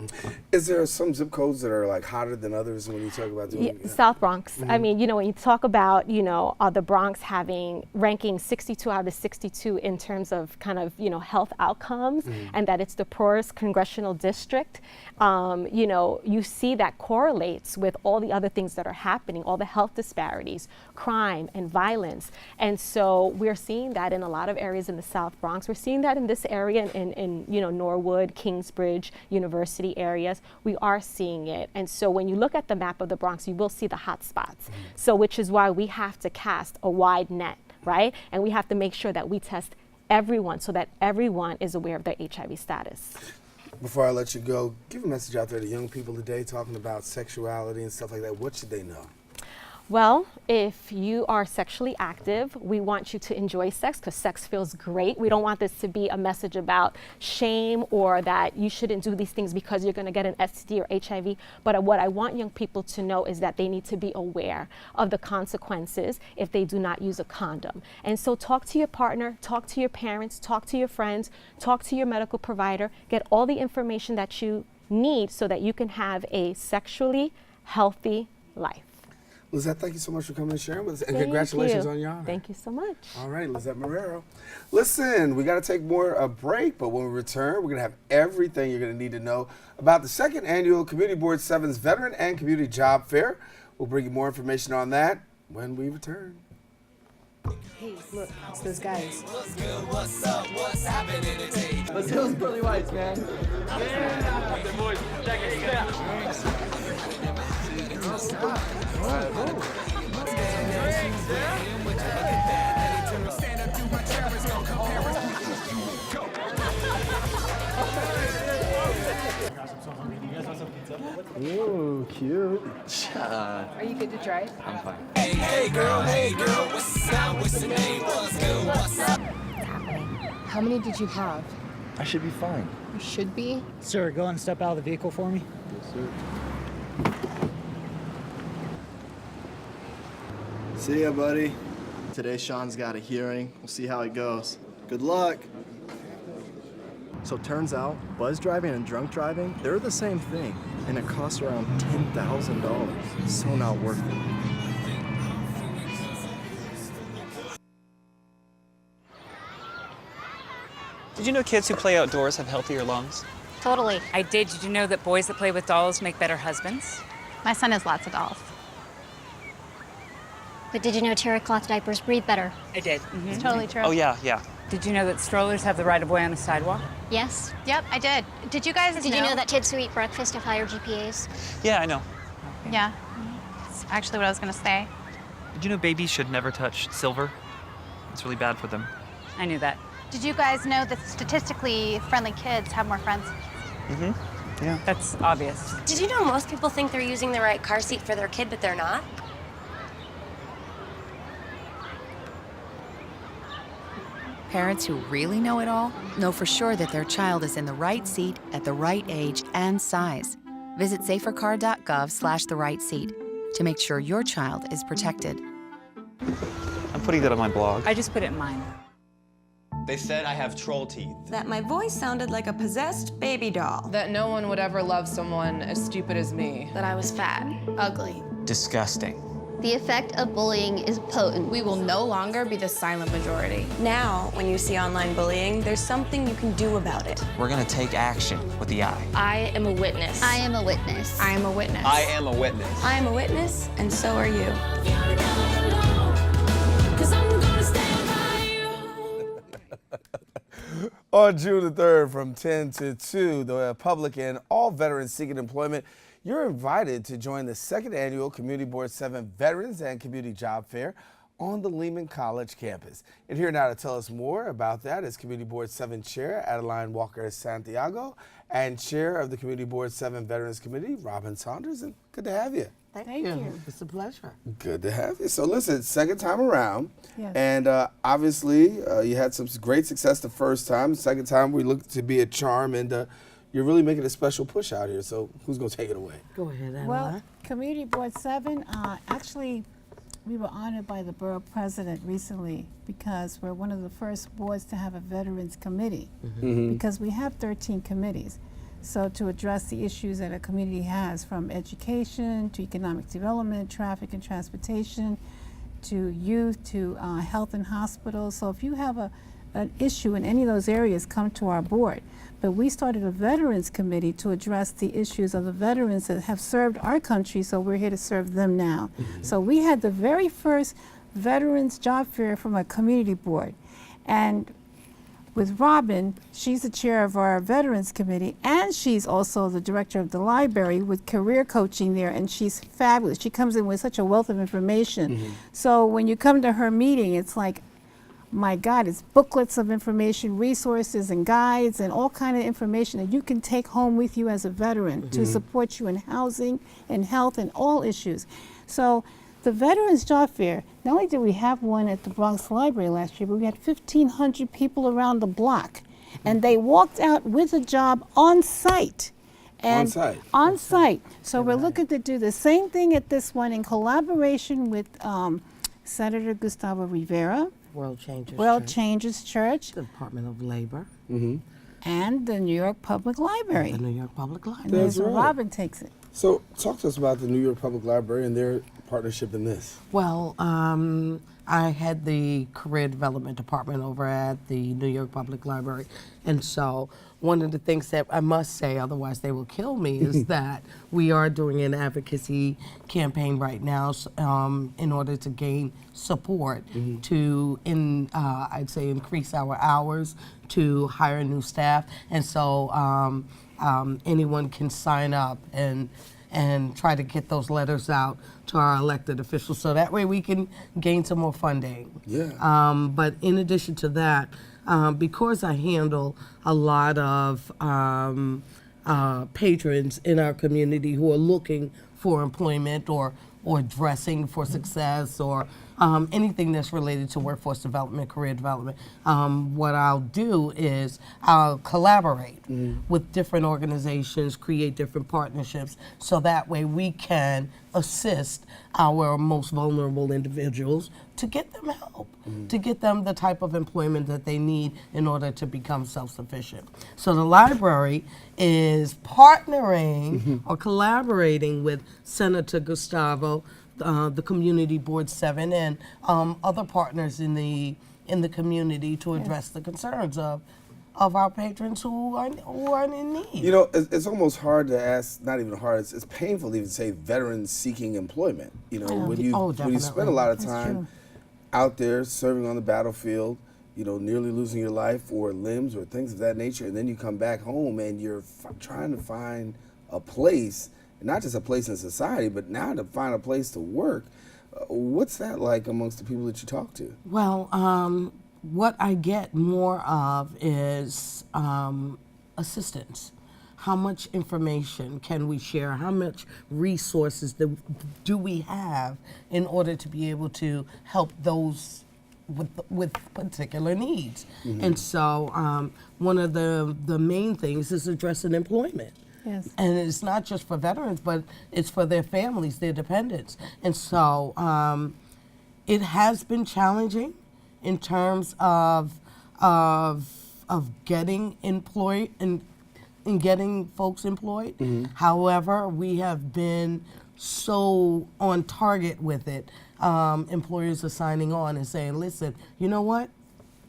Is there some zip codes that are like hotter than others when you talk about doing South Bronx. I mean, when you talk about, the Bronx ranking 62 out of 62 in terms of kind of, health outcomes, and that it's the poorest congressional district, you see that correlates with all the other things that are happening, all the health disparities, crime and violence. And so we're seeing that in a lot of areas in the South Bronx. We're seeing that in this area in Norwood, Kingsbridge, University areas. We are seeing it. And so when you look at the map of the Bronx, you will see the hot spots. So which is why we have to cast a wide net, right? And we have to make sure that we test everyone so that everyone is aware of their HIV status. Before I let you go, give a message out there to young people today talking about sexuality and stuff like that. What should they know? Well, if you are sexually active, we want you to enjoy sex because sex feels great. We don't want this to be a message about shame or that you shouldn't do these things because you're going to get an STD or HIV. But what I want young people to know is that they need to be aware of the consequences if they do not use a condom. And so talk to your partner, talk to your parents, talk to your friends, talk to your medical provider, get all the information that you need so that you can have a sexually healthy life. Lizette, thank you so much for coming and sharing with us, and Thank congratulations you. on your honor. Thank you so much. All right, Lizette Marrero. Listen, we got to take a break, but when we return, we're going to have everything you're going to need to know about the second annual Community Board 7's Veteran and Community Job Fair. We'll bring you more information on that when we return. Hey, look, it's those guys. What's good? What's up? What's happening today? Let's do those pearly whites, man. Yeah. The boys, check it out. Ooh, cute. Are you good to drive? I'm fine. Hey girl, what's up? What's the name? What's good? What's up? How many did you have? I should be fine. You should be. Sir, go and step out of the vehicle for me. Yes, sir. See ya, buddy. Today, Sean's got a hearing. We'll see how it goes. Good luck. So turns out, buzz driving and drunk driving, they're the same thing, and it costs around $10,000. So not worth it. Did you know kids who play outdoors have healthier lungs? Totally. I did. Did you know that boys that play with dolls make better husbands? My son has lots of dolls. But did you know terry cloth diapers breathe better? I did. It's totally true. Oh, yeah. Did you know that strollers have the right of way on the sidewalk? Yes. Yep, I did. Did you know that kids who eat breakfast have higher GPAs? Yeah, I know. Yeah. That's actually what I was going to say. Did you know babies should never touch silver? It's really bad for them. I knew that. Did you guys know that statistically friendly kids have more friends? Mm-hmm. Yeah. That's obvious. Did you know most people think they're using the right car seat for their kid, but they're not? Parents who really know it all know for sure that their child is in the right seat at the right age and size. Visit safercar.gov/the right seat to make sure your child is protected. I'm putting that on my blog. I just put it in mine. They said I have troll teeth. That my voice sounded like a possessed baby doll. That no one would ever love someone as stupid as me. That I was fat, ugly. Disgusting. The effect of bullying is potent. We will no longer be the silent majority. Now, when you see online bullying, there's something you can do about it. We're gonna take action with the I. I am a witness. I am a witness. I am a witness. I am a witness. I am a witness, and so are you. On June the 3rd from 10 to 2, the public and all veterans seeking employment, you're invited to join the second annual Community Board 7 Veterans and Community Job Fair on the Lehman College campus. And here now to tell us more about that is Community Board 7 Chair Adeline Walker Santiago and Chair of the Community Board 7 Veterans Committee, Robin Saunders. And good to have you. Thank you. It's a pleasure. Good to have you. So listen, second time around, Yes. and obviously you had some great success the first time. Second time we looked to be a charm, and you're really making a special push out here. So who's going to take it away? Go ahead, Anna. Well, Community Board 7, actually, we were honored by the borough president recently because we're one of the first boards to have a veterans committee because we have 13 committees. So to address the issues that a community has, from education to economic development, traffic and transportation, to youth, to health and hospitals. So if you have an issue in any of those areas, come to our board. But we started a veterans committee to address the issues of the veterans that have served our country, so we're here to serve them now. So we had the very first veterans job fair from a community board. And with Robin, she's the chair of our Veterans Committee, and she's also the director of the library with career coaching there, and she's fabulous. She comes in with such a wealth of information. So when you come to her meeting, it's like, my God, it's booklets of information, resources and guides and all kind of information that you can take home with you as a veteran to support you in housing and health and all issues. So the Veterans Job Fair, not only did we have one at the Bronx Library last year, but we had 1,500 people around the block. And they walked out with a job on site. And on site. So we're looking to do the same thing at this one in collaboration with Senator Gustavo Rivera, World Changers Church, the Department of Labor, and the New York Public Library. The New York Public Library. And there's where Robin takes it. So talk to us about the New York Public Library and their partnership in this. Well, I had the career development department over at the New York Public Library. And so one of the things that I must say, otherwise they will kill me, is that we are doing an advocacy campaign right now in order to gain support to, I'd say, increase our hours, to hire new staff. And so anyone can sign up and try to get those letters out to our elected officials, so that way we can gain some more funding. Yeah. But in addition to that, because I handle a lot of patrons in our community who are looking for employment or dressing for success or anything that's related to workforce development, career development, what I'll do is I'll collaborate with different organizations, create different partnerships, so that way we can assist our most vulnerable individuals to get them help, to get them the type of employment that they need in order to become self-sufficient. So the library is partnering or collaborating with Senator Gustavo, the Community Board 7, and other partners in the community to address the concerns of our patrons who are in need. You know, it's almost hard to ask, not even hard, it's painful to even say veterans seeking employment. You know, when you spend a lot of time out there serving on the battlefield, you know, nearly losing your life or limbs or things of that nature, and then you come back home and you're trying to find a place, not just a place in society, but now to find a place to work. What's that like amongst the people that you talk to? Well, what I get more of is assistance. How much information can we share? How much resources do we have in order to be able to help those with particular needs? And so one of the main things is addressing employment. Yes. And it's not just for veterans, but it's for their families, their dependents. And so it has been challenging in terms of getting employed and getting folks employed. However, we have been so on target with it. Employers are signing on and saying, listen, you know what?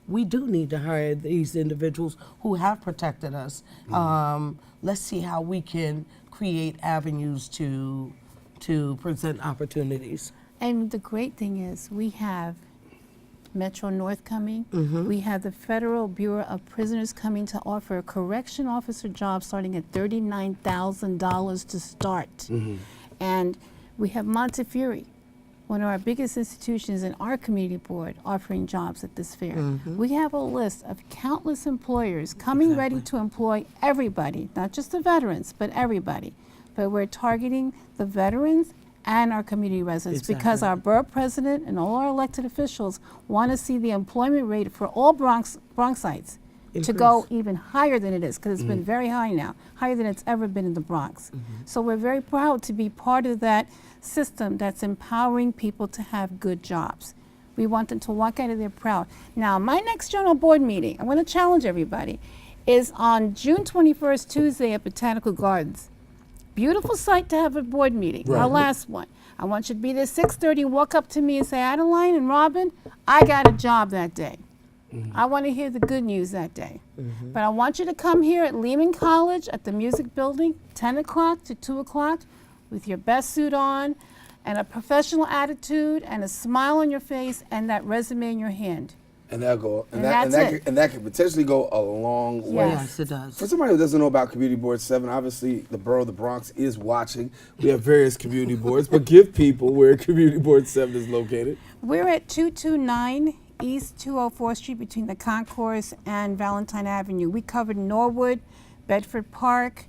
We do need to hire these individuals who have protected us. Let's see how we can create avenues to present opportunities. And the great thing is we have Metro North coming. We have the Federal Bureau of Prisoners coming to offer a correction officer job starting at $39,000 to start. And we have Montefiore, one of our biggest institutions in our community board, offering jobs at this fair. We have a list of countless employers coming ready to employ everybody, not just the veterans, but everybody. But we're targeting the veterans and our community residents because our borough president and all our elected officials want to see the employment rate for all Bronxites to go even higher than it is, because it's been very high now, higher than it's ever been in the Bronx. So we're very proud to be part of that system that's empowering people to have good jobs. We want them to walk out of there proud. Now, my next general board meeting, I want to challenge everybody, is on June 21st, Tuesday at Botanical Gardens. Beautiful site to have a board meeting, our last one. I want you to be there 6:30, walk up to me and say, Adeline and Robin, I got a job that day. I want to hear the good news that day. But I want you to come here at Lehman College at the music building, 10 o'clock to 2 o'clock, with your best suit on and a professional attitude and a smile on your face and that resume in your hand. And that'll go, And that's it. and that can potentially go a long way. Yes, it does. For somebody who doesn't know about Community Board 7, obviously the borough of the Bronx is watching. We have various community boards, but give people where Community Board 7 is located. We're at 229 East 204th Street between the Concourse and Valentine Avenue. We covered Norwood, Bedford Park,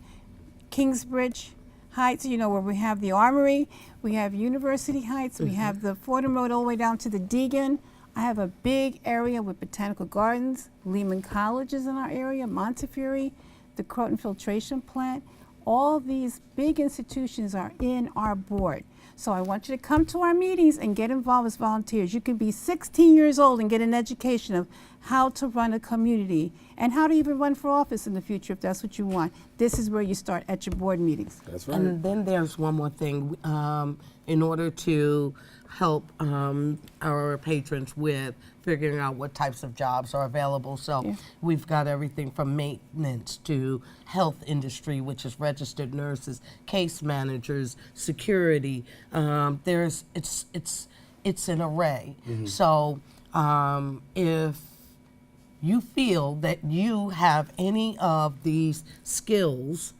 Kingsbridge Heights, you know, where we have the Armory. We have University Heights. We have the Fordham Road all the way down to the Deegan. I have a big area with Botanical Gardens. Lehman College is in our area, Montefiore, the Croton Filtration Plant. All these big institutions are in our board. So I want you to come to our meetings and get involved as volunteers. You can be 16 years old and get an education of how to run a community and how to even run for office in the future if that's what you want. This is where you start at your board meetings. That's right. And then there's one more thing. In order to help our patrons with figuring out what types of jobs are available. So we've got everything from maintenance to health industry, which is registered nurses, case managers, security. It's an array. So if you feel that you have any of these skills,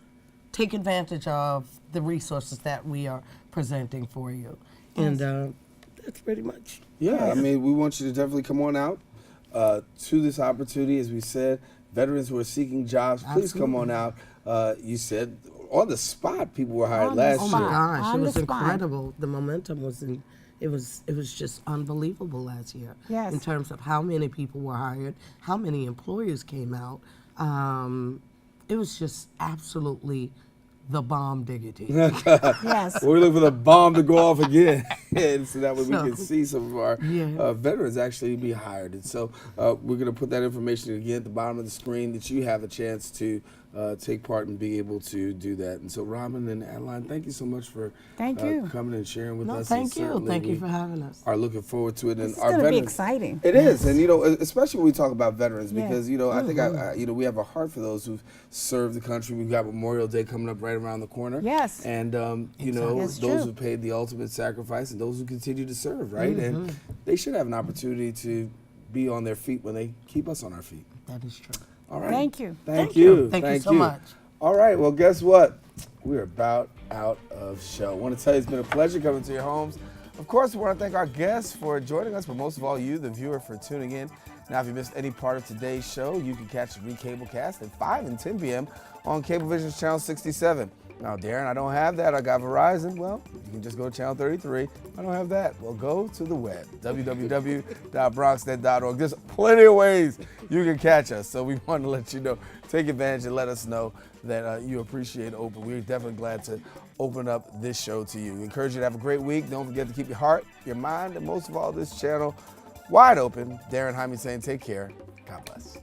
take advantage of the resources that we are presenting for you. And that's pretty much. Yeah, I mean, we want you to definitely come on out to this opportunity. As we said, veterans who are seeking jobs, please come on out. You said on the spot people were hired last year. Oh my gosh, it was incredible. The momentum was it was just unbelievable last year. Yes. In terms of how many people were hired, how many employers came out. It was just absolutely the bomb diggity. Yes. We're looking for the bomb to go off again, and so that way we can see some of our veterans actually be hired. And so we're going to put that information again at the bottom of the screen that you have a chance to take part and be able to do that. And so Robin and Adeline, thank you so much for coming and sharing with us. Thank you. Thank you for having us. Are looking forward to it. And It's going to be exciting. It is, and especially when we talk about veterans, because I think we have a heart for those who've served the country. We've got Memorial Day coming up right around the corner. Yes. And those who paid the ultimate sacrifice and those who continue to serve, right? And they should have an opportunity to be on their feet when they keep us on our feet. That is true. All right. Thank you. Thank you. Thank you so much. All right. Well, guess what? We're about out of show. I want to tell you it's been a pleasure coming to your homes. Of course, we want to thank our guests for joining us, but most of all, you, the viewer, for tuning in. Now, if you missed any part of today's show, you can catch the recablecast at 5 and 10 p.m. on Cablevision's Channel 67. Now, Darren, I don't have that. I got Verizon. Well, you can just go to Channel 33. I don't have that. Well, go to the web, www.BronxNet.org. There's plenty of ways you can catch us. So we want to let you know, take advantage and let us know that you appreciate Open. We're definitely glad to open up this show to you. We encourage you to have a great week. Don't forget to keep your heart, your mind, and most of all, this channel wide open. Daren Jaime saying take care. God bless.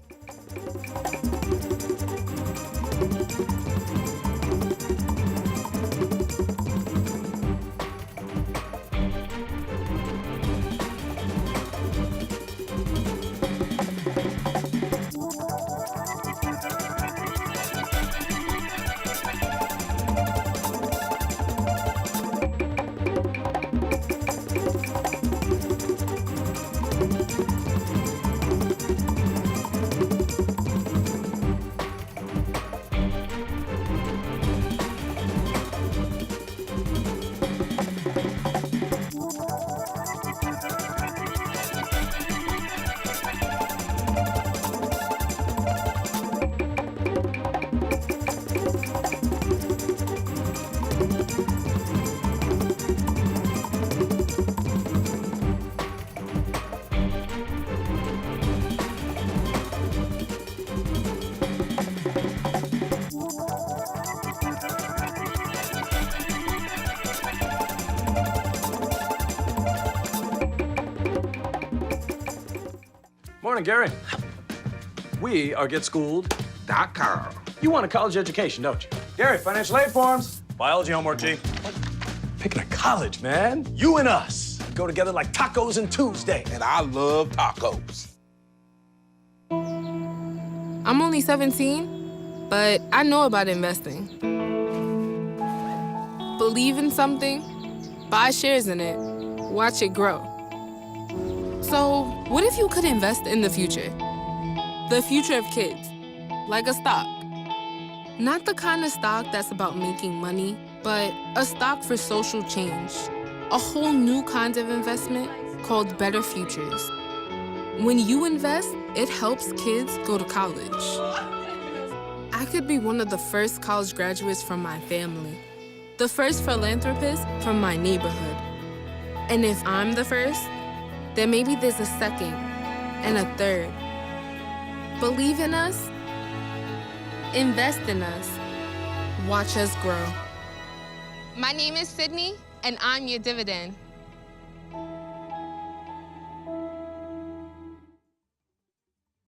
Morning, Gary. We are GetSchooled.com. You want a college education, don't you? Gary, financial aid forms. Biology homework, G. Picking a college, man. You and us go together like tacos and Tuesday. And I love tacos. I'm only 17, but I know about investing. Believe in something, buy shares in it, watch it grow. So, what if you could invest in the future? The future of kids, like a stock. Not the kind of stock that's about making money, but a stock for social change. A whole new kind of investment called Better Futures. When you invest, it helps kids go to college. I could be one of the first college graduates from my family, the first philanthropist from my neighborhood. And if I'm the first, then maybe there's a second and a third. Believe in us, invest in us, watch us grow. My name is Sydney, And I'm your dividend.